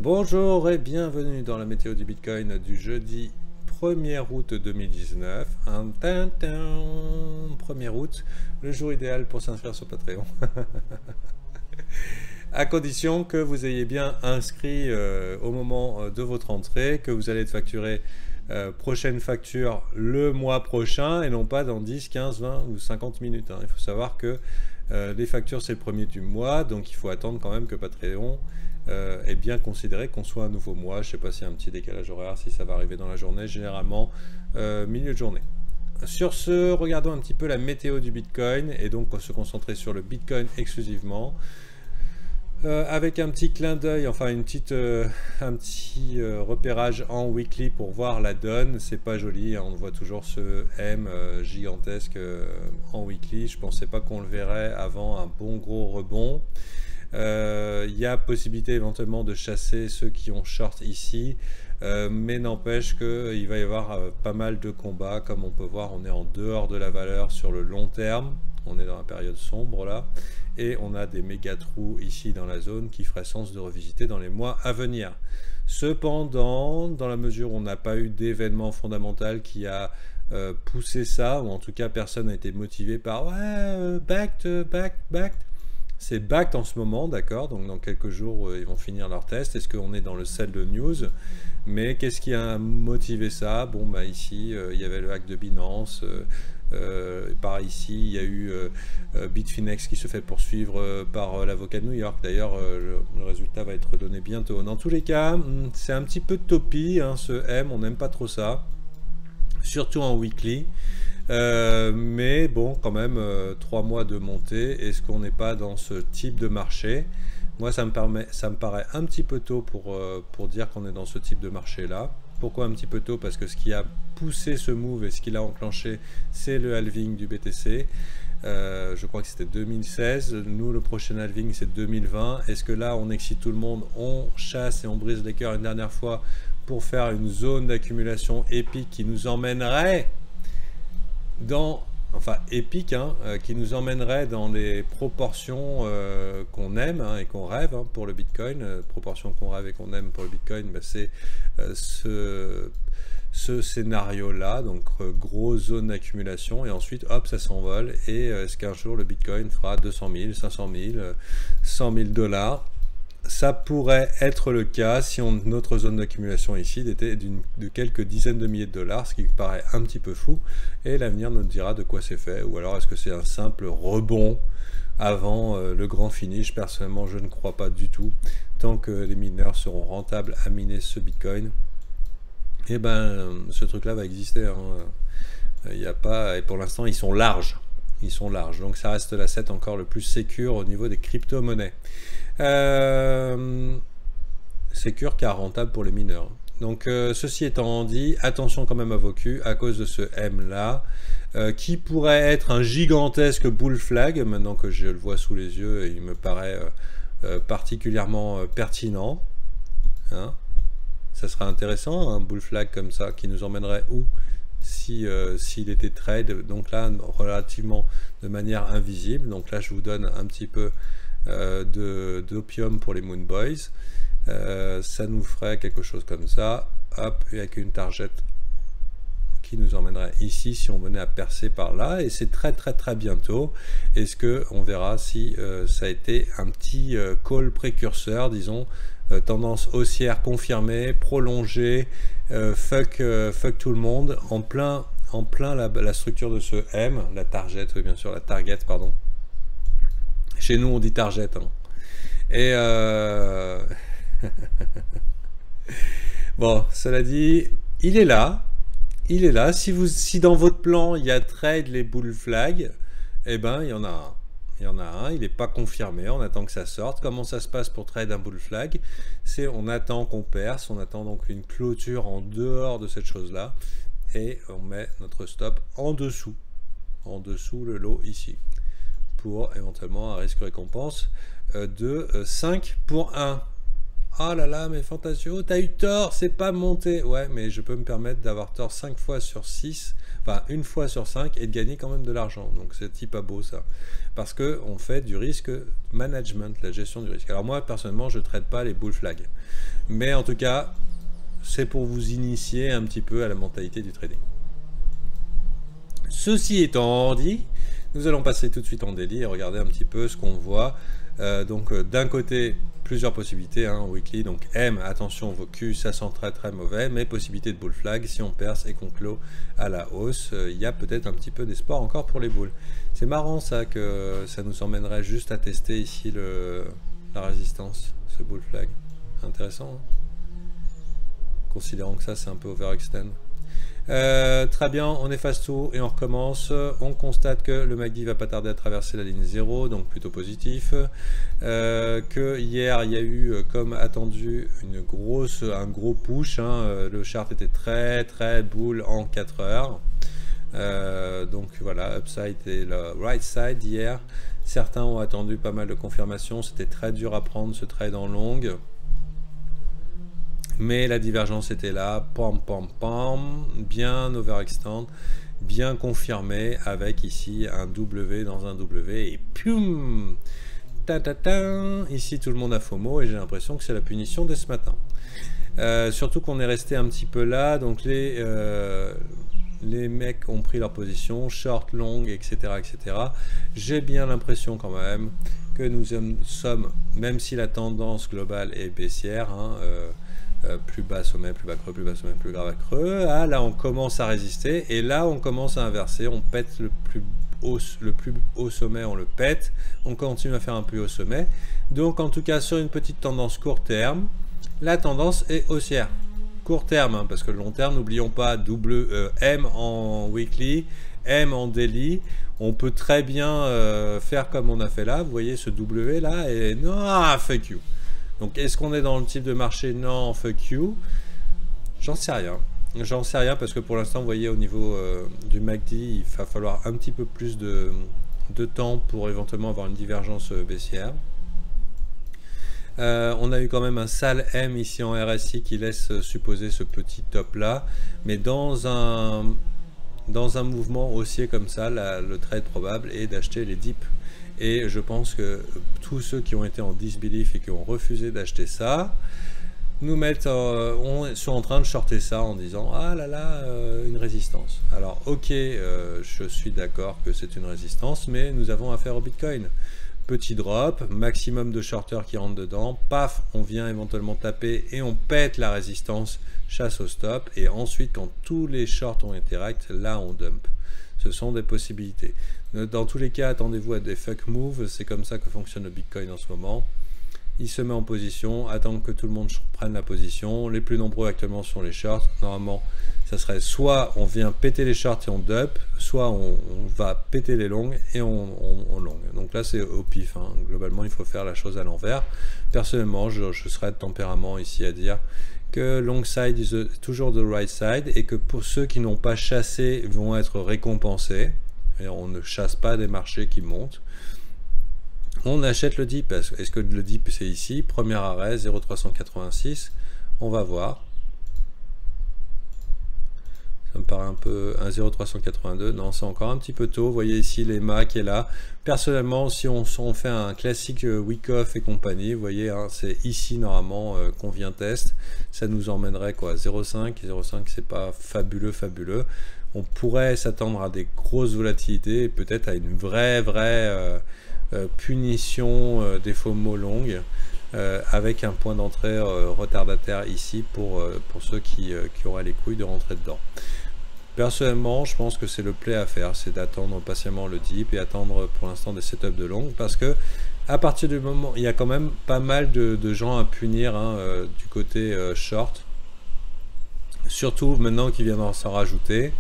Bonjour et bienvenue dans la météo du Bitcoin du jeudi 1er août 2019. 1er août, le jour idéal pour s'inscrire sur Patreon. À condition que vous ayez bien inscrit au moment de votre entrée, que vous allez être facturé prochaine facture le mois prochain et non pas dans 10, 15, 20 ou 50 minutes. Il faut savoir que les factures c'est le premier du mois, donc il faut attendre quand même que Patreon est bien considéré qu'on soit un nouveau mois. Je ne sais pas s'il y a un petit décalage horaire, si ça va arriver dans la journée, généralement milieu de journée. Sur ce, regardons un petit peu la météo du Bitcoin et donc se concentrer sur le Bitcoin exclusivement. Avec un petit clin d'œil, enfin un petit repérage en weekly pour voir la donne. C'est pas joli, hein, on voit toujours ce M gigantesque en weekly. Je pensais pas qu'on le verrait avant un bon gros rebond. Il y a possibilité éventuellement de chasser ceux qui ont short ici, mais n'empêche qu'il va y avoir pas mal de combats. Comme on peut voir, on est en dehors de la valeur sur le long terme. On est dans la période sombre là. Et on a des méga trous ici dans la zone qui ferait sens de revisiter dans les mois à venir. Cependant, dans la mesure où on n'a pas eu d'événement fondamental qui a poussé ça, ou en tout cas personne n'a été motivé par ouais, backed. C'est backed en ce moment, d'accord, donc dans quelques jours ils vont finir leur test. Est-ce qu'on est dans le sell de news? Mais qu'est-ce qui a motivé ça? Bon, bah ici il y avait le hack de Binance. Par ici, il y a eu Bitfinex qui se fait poursuivre par l'avocat de New York. D'ailleurs, le résultat va être donné bientôt. Dans tous les cas, c'est un petit peu topi, hein, ce M, on n'aime pas trop ça, surtout en weekly. Mais bon, quand même, 3 mois de montée. Est-ce qu'on n'est pas dans ce type de marché? Moi, ça me paraît un petit peu tôt pour dire qu'on est dans ce type de marché-là. Pourquoi un petit peu tôt? Parce que ce qui a poussé ce move et ce qui l'a enclenché, c'est le halving du BTC. Je crois que c'était 2016. Nous, le prochain halving, c'est 2020. Est-ce que là, on excite tout le monde, on chasse et on brise les cœurs une dernière fois pour faire une zone d'accumulation épique qui nous emmènerait dans... Enfin, épique, hein, qui nous emmènerait dans les proportions qu'on aime hein, et qu'on rêve hein, pour le Bitcoin. Proportions qu'on rêve et qu'on aime pour le Bitcoin, bah, c'est ce scénario-là, donc grosse zone d'accumulation, et ensuite, hop, ça s'envole. Et est-ce qu'un jour, le Bitcoin fera 200 000, 500 000, 100 000 dollars? Ça pourrait être le cas si notre zone d'accumulation ici était de quelques dizaines de milliers de dollars, ce qui paraît un petit peu fou, et l'avenir nous dira de quoi c'est fait, ou alors est-ce que c'est un simple rebond avant le grand finish? Personnellement, je ne crois pas du tout. Tant que les mineurs seront rentables à miner ce Bitcoin, et ben ce truc-là va exister. Il y a pas, et pour l'instant, ils sont larges. Ils sont larges, donc ça reste l'asset encore le plus sécure au niveau des crypto-monnaies. Sécure car rentable pour les mineurs. Donc ceci étant dit, attention quand même à vos culs à cause de ce M là, qui pourrait être un gigantesque bull flag, maintenant que je le vois sous les yeux, et il me paraît particulièrement pertinent. Hein, ça serait intéressant, un bull flag comme ça, qui nous emmènerait où si s'il était trade, donc là relativement de manière invisible. Donc là je vous donne un petit peu d'opium pour les Moon Boys. Ça nous ferait quelque chose comme ça, hop, avec une target qui nous emmènerait ici si on venait à percer par là, et c'est très bientôt. Est-ce que on verra si ça a été un petit call précurseur, disons, tendance haussière confirmée, prolongée, fuck tout le monde, en plein la structure de ce M, la target, oui bien sûr, la target, pardon. Chez nous on dit target, hein. Et bon, cela dit, il est là. Si dans votre plan il y a trade les bull flags, eh ben il y en a un. Il n'est pas confirmé, on attend que ça sorte. Comment ça se passe pour trade un bull flag? C'est on attend qu'on perce, on attend donc une clôture en dehors de cette chose-là, et on met notre stop en dessous le lot ici, pour éventuellement un risque récompense de 5 pour 1. Oh là là, mais Fantasio, t'as eu tort, c'est pas monté. Ouais, mais je peux me permettre d'avoir tort 5 fois sur 6, enfin une fois sur 5, et de gagner quand même de l'argent. Donc c'est type pas beau ça. Parce qu'on fait du risque management, la gestion du risque. Alors moi, personnellement, je ne traite pas les bull flags. Mais en tout cas, c'est pour vous initier un petit peu à la mentalité du trading. Ceci étant dit, nous allons passer tout de suite en daily et regarder un petit peu ce qu'on voit. Donc d'un côté, plusieurs possibilités en weekly. Donc M, attention, vos Q, ça sent très très mauvais, mais possibilité de bull flag. Si on perce et qu'on clôt à la hausse, il y a peut-être un petit peu d'espoir encore pour les bulls. C'est marrant ça, que ça nous emmènerait juste à tester ici la résistance, ce bull flag. Intéressant, hein, considérant que ça c'est un peu overextend. Très bien, on efface tout et on recommence. On constate que le MACD va pas tarder à traverser la ligne 0, donc plutôt positif. Que hier il y a eu, comme attendu, un gros push. Le chart était très très bull en 4 heures. Donc voilà, upside et le right side hier. Certains ont attendu pas mal de confirmations. C'était très dur à prendre ce trade en longue. Mais la divergence était là, pam pam pam, bien overextend, bien confirmé, avec ici un W dans un W, et pium, ta ta ta, ici tout le monde a FOMO, et j'ai l'impression que c'est la punition dès ce matin. Surtout qu'on est resté un petit peu là, donc les mecs ont pris leur position, short, long, etc. etc. J'ai bien l'impression quand même que nous sommes, même si la tendance globale est baissière, plus bas sommet, plus bas creux, plus bas sommet, plus bas creux. Ah, là on commence à résister et là on commence à inverser, on pète le plus haut sommet, on le pète, on continue à faire un plus haut sommet. Donc en tout cas sur une petite tendance court terme, la tendance est haussière. Court terme, parce que le long terme, n'oublions pas, M en weekly, M en daily, on peut très bien faire comme on a fait là, vous voyez ce W là, et non, fuck you. Donc est-ce qu'on est dans le type de marché non, fuck you? J'en sais rien. J'en sais rien parce que pour l'instant, vous voyez, au niveau du MACD, il va falloir un petit peu plus de temps pour éventuellement avoir une divergence baissière. On a eu quand même un sale M ici en RSI qui laisse supposer ce petit top là. Mais dans un mouvement haussier comme ça, le trade probable est d'acheter les dips. Et je pense que tous ceux qui ont été en disbelief et qui ont refusé d'acheter ça, sont en train de shorter ça en disant ah là là, une résistance. Alors ok, je suis d'accord que c'est une résistance, mais nous avons affaire au Bitcoin. Petit drop, maximum de shorters qui rentrent dedans, paf, on vient éventuellement taper et on pète la résistance, chasse au stop, et ensuite quand tous les shorts ont été rect, là on dump. Ce sont des possibilités. Dans tous les cas, attendez-vous à des fuck moves, c'est comme ça que fonctionne le Bitcoin en ce moment. Il se met en position, attend que tout le monde prenne la position. Les plus nombreux actuellement sont les shorts. Normalement, ça serait soit on vient péter les shorts et on dump, soit on va péter les longs et on long. Donc là, c'est au pif. Globalement, il faut faire la chose à l'envers. Personnellement, je serais de tempérament ici à dire que long side is toujours the right side et que pour ceux qui n'ont pas chassé vont être récompensés. Et on ne chasse pas des marchés qui montent. On achète le dip. Est-ce que le dip c'est ici? Premier arrêt 0,386. On va voir. Ça me paraît un peu 1,0382. Non, c'est encore un petit peu tôt. Vous voyez ici l'EMA qui est là. Personnellement, si on fait un classique week off et compagnie, vous voyez, c'est ici normalement qu'on vient test. Ça nous emmènerait quoi? 0,5. 0,5, c'est pas fabuleux. On pourrait s'attendre à des grosses volatilités et peut-être à une vraie punition des FOMO longues avec un point d'entrée retardataire ici pour ceux qui auraient les couilles de rentrer dedans. Personnellement, je pense que c'est le play à faire, c'est d'attendre patiemment le dip et attendre pour l'instant des setups de longue parce que à partir du moment, il y a quand même pas mal de gens à punir du côté short, surtout maintenant qu'il vient d'en s'en rajouter.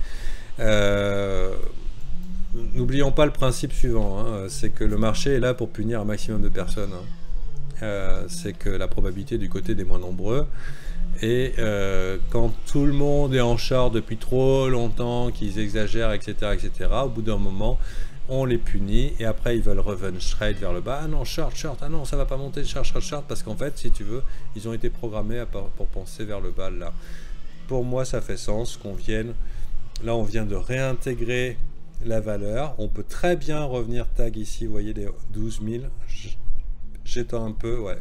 N'oublions pas le principe suivant, c'est que le marché est là pour punir un maximum de personnes. C'est que la probabilité du côté des moins nombreux. Et quand tout le monde est en short depuis trop longtemps, qu'ils exagèrent, etc., au bout d'un moment, on les punit et après ils veulent revenir straight vers le bas. Ah non, short, ah non, ça va pas monter, short, parce qu'en fait, si tu veux, ils ont été programmés pour penser vers le bas là. Pour moi, ça fait sens qu'on vienne Là, on vient de réintégrer la valeur. On peut très bien revenir tag ici. Vous voyez les 12 000. J'étends un peu, ouais.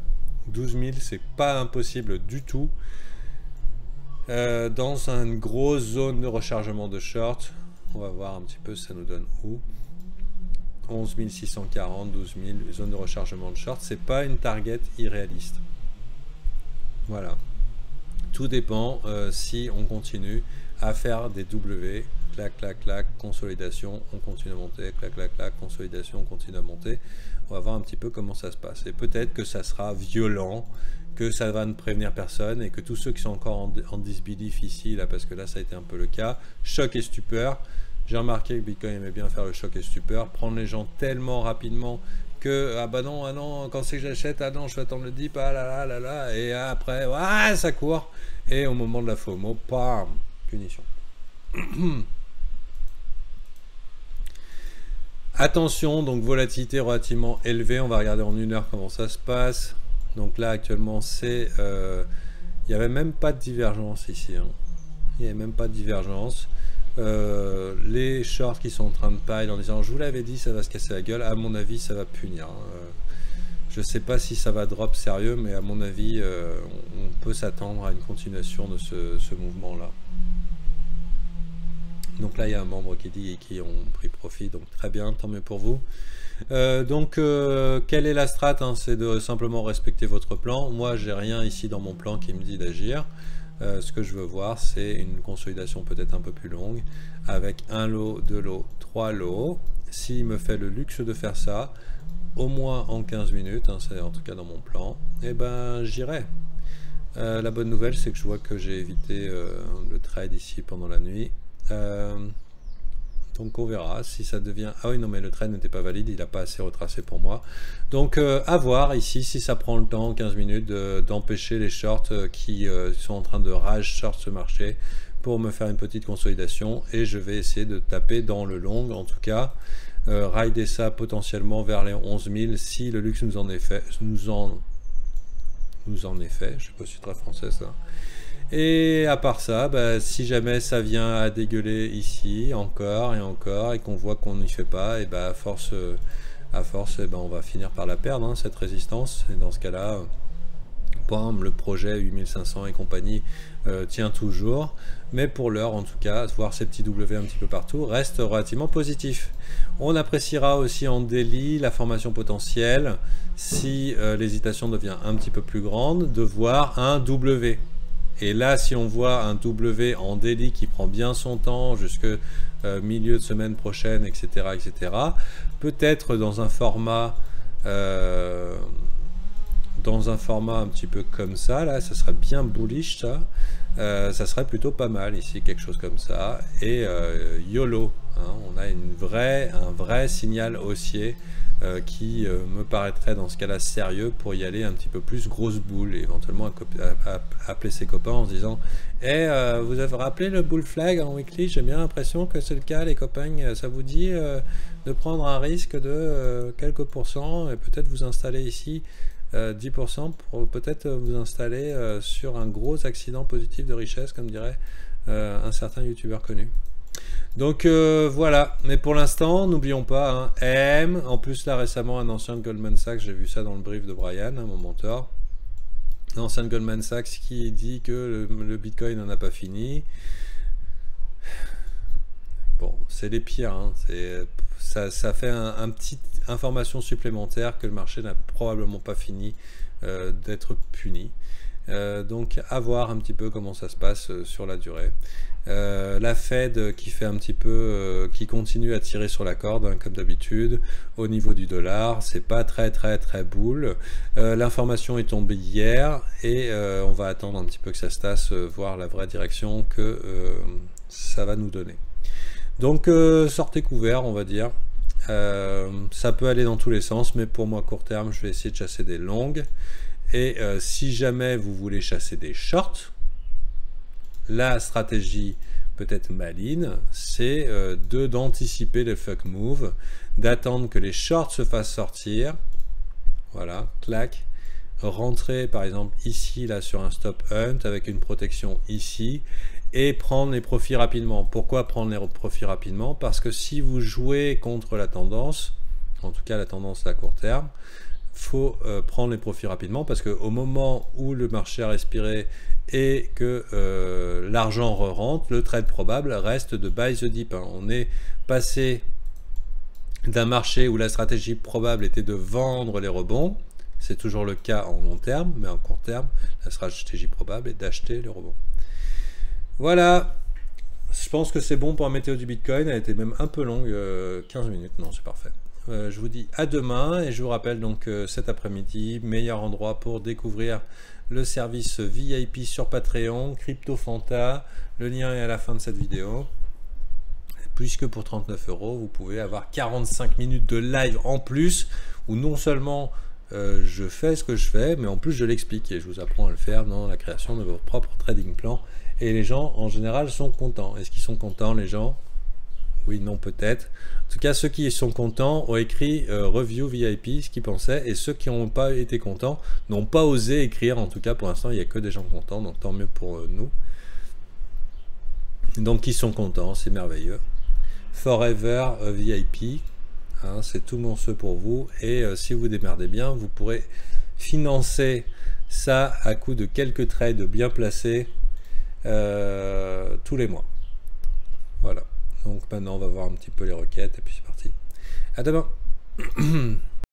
12 000, c'est pas impossible du tout. Dans une grosse zone de rechargement de short, on va voir un petit peu ça nous donne où. 11 640, 12 000, zone de rechargement de short, c'est pas une target irréaliste. Voilà. Tout dépend si on continue à faire des W, clac, clac, clac, consolidation, on continue à monter, clac, clac, clac, consolidation, on continue à monter. On va voir un petit peu comment ça se passe. Et peut-être que ça sera violent, que ça va ne prévenir personne et que tous ceux qui sont encore en disbelief ici, là, parce que là ça a été un peu le cas, choc et stupeur. J'ai remarqué que Bitcoin aimait bien faire le choc et stupeur, prendre les gens tellement rapidement que ah bah non, ah non, quand c'est que j'achète, ah non, je vais attendre le dip, ah là là là là, et après, ah, ça court, et au moment de la FOMO, pam, punition. Attention, donc volatilité relativement élevée, on va regarder en 1 heure comment ça se passe. Donc là actuellement c'est, il n'y avait même pas de divergence ici, hein. Il n'y avait même pas de divergence. Les shorts qui sont en train de pile en disant je vous l'avais dit ça va se casser la gueule, à mon avis ça va punir, hein. Je sais pas si ça va drop sérieux, mais à mon avis on peut s'attendre à une continuation de ce mouvement là. Donc là il y a un membre qui dit qu'ils ont pris profit, donc très bien, tant mieux pour vous. Quelle est la strat, hein, c'est de simplement respecter votre plan. Moi j'ai rien ici dans mon plan qui me dit d'agir. Ce que je veux voir, c'est une consolidation peut-être un peu plus longue, avec un lot, 2 lots, 3 lots. S'il me fait le luxe de faire ça, au moins en 15 minutes, hein, c'est en tout cas dans mon plan, et ben j'irai. La bonne nouvelle, c'est que je vois que j'ai évité le trade ici pendant la nuit. Donc on verra si ça devient... Ah oui non mais le trade n'était pas valide, il n'a pas assez retracé pour moi. Donc à voir ici si ça prend le temps, 15 minutes, d'empêcher les shorts qui sont en train de rage short ce marché pour me faire une petite consolidation. Et je vais essayer de taper dans le long en tout cas. Rider ça potentiellement vers les 11 000 si le luxe nous en est fait. Je sais pas si c'est très français ça. Et à part ça, bah, si jamais ça vient à dégueuler ici encore et qu'on voit qu'on n'y fait pas, et bah, à force, bah, on va finir par la perdre, hein, cette résistance. Et dans ce cas-là, le projet 8500 et compagnie tient toujours. Mais pour l'heure, en tout cas, voir ces petits W un petit peu partout reste relativement positif. On appréciera aussi en daily la formation potentielle, si l'hésitation devient un petit peu plus grande, de voir un W. Et là, si on voit un W en daily qui prend bien son temps jusque milieu de semaine prochaine, etc., etc., peut-être dans un format un petit peu comme ça, là, ça serait bien bullish, ça. Ça serait plutôt pas mal ici, quelque chose comme ça. Et YOLO, hein, on a un vrai signal haussier qui me paraîtrait dans ce cas-là sérieux pour y aller un petit peu plus grosse boule et éventuellement appeler ses copains en se disant vous avez rappelé le bull flag en weekly, j'ai bien l'impression que c'est le cas les copains, ça vous dit de prendre un risque de quelques pourcents et peut-être vous installer ici 10% pour peut-être vous installer sur un gros accident positif de richesse comme dirait un certain youtubeur connu. Donc voilà, mais pour l'instant, n'oublions pas, hein, M, en plus là récemment un ancien de Goldman Sachs, j'ai vu ça dans le brief de Brian, hein, mon mentor, un ancien de Goldman Sachs qui dit que le Bitcoin n'en a pas fini. Bon, c'est les pires, hein, ça fait un petit information supplémentaire que le marché n'a probablement pas fini d'être puni. Donc à voir un petit peu comment ça se passe sur la durée. La Fed qui fait un petit peu, qui continue à tirer sur la corde, hein, comme d'habitude, au niveau du dollar, c'est pas très bull. L'information est tombée hier et on va attendre un petit peu que ça se tasse, voir la vraie direction que ça va nous donner. Donc sortez couvert, on va dire. Ça peut aller dans tous les sens, mais pour moi court terme, je vais essayer de chasser des longues. Et si jamais vous voulez chasser des shorts, la stratégie peut-être maligne, c'est d'anticiper les fuck moves, d'attendre que les shorts se fassent sortir. Voilà, clac. rentrer par exemple ici là sur un stop hunt avec une protection ici et prendre les profits rapidement. Pourquoi prendre les profits rapidement? Parce que si vous jouez contre la tendance, en tout cas la tendance à court terme, faut prendre les profits rapidement, parce qu'au moment où le marché a respiré et que l'argent re-rentre, le trade probable reste de buy the dip. On est passé d'un marché où la stratégie probable était de vendre les rebonds. C'est toujours le cas en long terme, mais en court terme, la stratégie probable est d'acheter les rebonds. Voilà, je pense que c'est bon pour un météo du Bitcoin. Elle était même un peu longue, 15 minutes, non, c'est parfait. Je vous dis à demain, et je vous rappelle donc cet après-midi, meilleur endroit pour découvrir le service VIP sur Patreon, CryptoFanta. Le lien est à la fin de cette vidéo. Puisque pour 39 €, vous pouvez avoir 45 minutes de live en plus, où non seulement je fais ce que je fais, mais en plus je l'explique et je vous apprends à le faire dans la création de votre propre trading plan. Et les gens en général sont contents. Est-ce qu'ils sont contents, les gens? Oui, non, peut-être. En tout cas, ceux qui sont contents ont écrit review VIP, ce qu'ils pensaient, et ceux qui n'ont pas été contents n'ont pas osé écrire. En tout cas, pour l'instant, il n'y a que des gens contents, donc tant mieux pour nous. Donc, ils sont contents, c'est merveilleux. Forever VIP, hein, c'est tout mon souhait pour vous. Et si vous démerdez bien, vous pourrez financer ça à coup de quelques trades bien placés tous les mois. Voilà. Donc maintenant, on va voir un petit peu les requêtes et puis c'est parti. À demain.